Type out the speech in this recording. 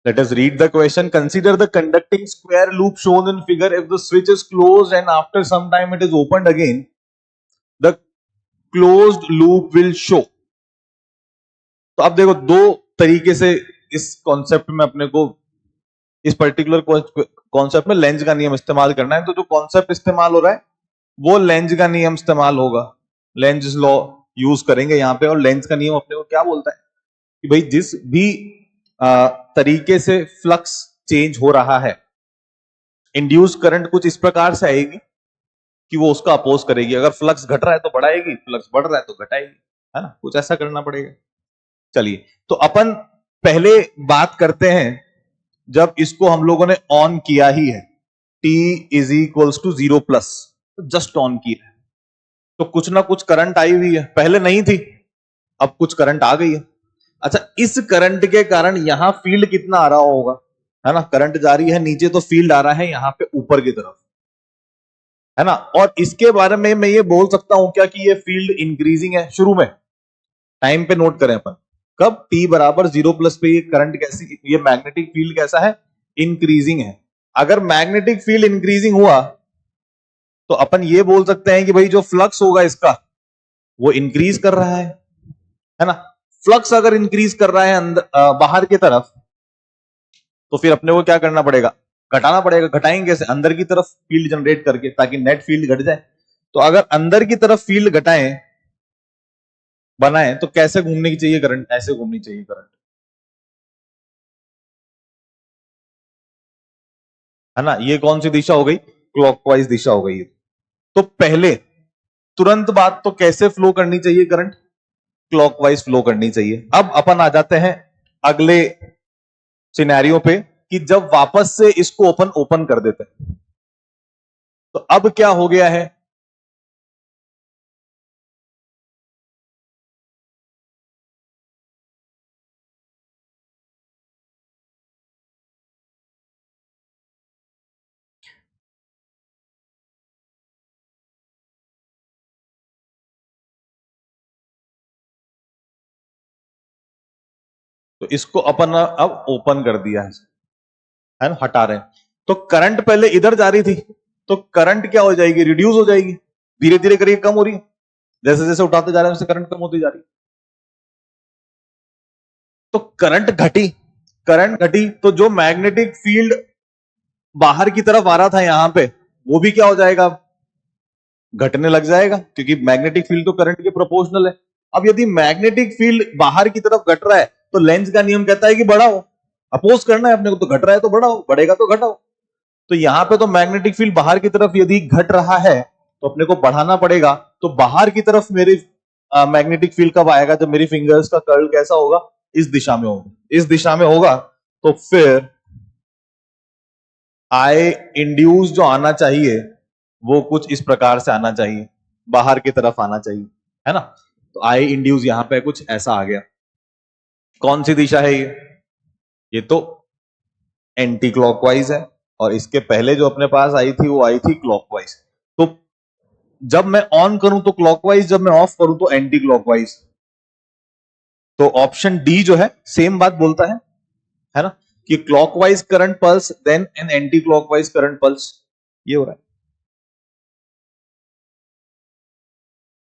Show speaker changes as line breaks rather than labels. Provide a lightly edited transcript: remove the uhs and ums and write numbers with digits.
Let us read the question. Consider the conducting square loop shown in figure. If the switch is closed and after some time it is opened again, the closed loop will show. तो अब देखो दो तरीके से इस concept में अपने को इस पर्टिकुलर कॉन्सेप्ट में लेंज का नियम इस्तेमाल करना है। तो जो कॉन्सेप्ट इस्तेमाल हो रहा है वो लेंज का नियम इस्तेमाल होगा, लेंज लॉ यूज करेंगे यहां पे। और लेंज का नियम अपने को क्या बोलता है कि भाई जिस भी तरीके से फ्लक्स चेंज हो रहा है, इंड्यूस करंट कुछ इस प्रकार से आएगी कि वो उसका अपोज करेगी। अगर फ्लक्स घट रहा है तो बढ़ाएगी, फ्लक्स बढ़ रहा है तो घटाएगी, है ना, कुछ ऐसा करना पड़ेगा। चलिए तो अपन पहले बात करते हैं जब इसको हम लोगों ने ऑन किया ही है, t is equals to 0 plus, just on किया है तो कुछ ना कुछ करंट आई हुई है, पहले नहीं थी अब कुछ करंट आ गई है। अच्छा, इस करंट के कारण यहां फील्ड कितना आ रहा होगा, है ना, करंट जारी है नीचे तो फील्ड आ रहा है यहां पे ऊपर की तरफ, है ना। और इसके बारे में मैं ये बोल सकता हूं क्या कि ये फील्ड इंक्रीजिंग है शुरू में, टाइम पे नोट करें अपन, कब t बराबर 0 प्लस पे ये करंट कैसी, ये मैग्नेटिक फील्ड कैसा है, इंक्रीजिंग है। अगर मैग्नेटिक फील्ड इंक्रीजिंग हुआ तो अपन ये बोल सकते हैं कि भाई जो फ्लक्स होगा इसका वो इंक्रीज कर रहा है ना। फ्लक्स अगर इंक्रीज कर रहा है अंदर बाहर की तरफ तो फिर अपने को क्या करना पड़ेगा, घटाना पड़ेगा। घटाएंगे कैसे, अंदर की तरफ फील्ड जनरेट करके, ताकि नेट फील्ड घट जाए। तो अगर अंदर की तरफ फील्ड घटाएं बनाए तो कैसे घूमने की चाहिए करंट, ऐसे घूमनी चाहिए करंट, है ना। ये कौन सी दिशा हो गई, क्लॉकवाइज दिशा हो गई। तो पहले तुरंत बात तो कैसे फ्लो करनी चाहिए करंट, क्लॉकवाइज फ्लो करनी चाहिए। अब अपन आ जाते हैं अगले सिनेरियो पे कि जब वापस से इसको ओपन कर देते हैं तो अब क्या हो गया है, तो इसको अपन अब ओपन कर दिया है ना, हटा रहे हैं। तो करंट पहले इधर जा रही थी तो करंट क्या हो जाएगी, रिड्यूस हो जाएगी, धीरे धीरे करके कम हो रही है, जैसे जैसे उठाते जा रहे हैं उससे करंट कम होती जा रही है। तो करंट घटी तो जो मैग्नेटिक फील्ड बाहर की तरफ आ रहा था यहां पे वो भी क्या हो जाएगा, घटने लग जाएगा, क्योंकि मैग्नेटिक फील्ड तो करंट के प्रोपोर्शनल है। अब यदि मैग्नेटिक फील्ड बाहर की तरफ घट रहा है तो लेंज का नियम कहता है कि बढ़ाओ, अपोज करना है अपने को, तो घट रहा है तो बढ़ाओ, बढ़ेगा तो घटाओ। तो यहां पे तो मैग्नेटिक फील्ड बाहर की तरफ यदि घट रहा है तो अपने को बढ़ाना पड़ेगा। तो बाहर की तरफ मेरी मैग्नेटिक फील्ड कब आएगा, जब मेरी फिंगर्स का कर्ल कैसा होगा, इस दिशा में होगा, इस दिशा में होगा। तो फिर आई इंड्यूस जो आना चाहिए वो कुछ इस प्रकार से आना चाहिए, बाहर की तरफ आना चाहिए, है ना। तो आई इंड्यूस यहां पे कुछ ऐसा आ गया। कौन सी दिशा है ये तो एंटी क्लॉकवाइज है, और इसके पहले जो अपने पास आई थी वो आई थी क्लॉकवाइज। तो जब मैं ऑन करूं तो क्लॉकवाइज, जब मैं ऑफ करूं तो एंटी क्लॉकवाइज। तो ऑप्शन डी जो है सेम बात बोलता है ना, कि clockwise current pulse then an anti clockwise current pulse, ये हो रहा है।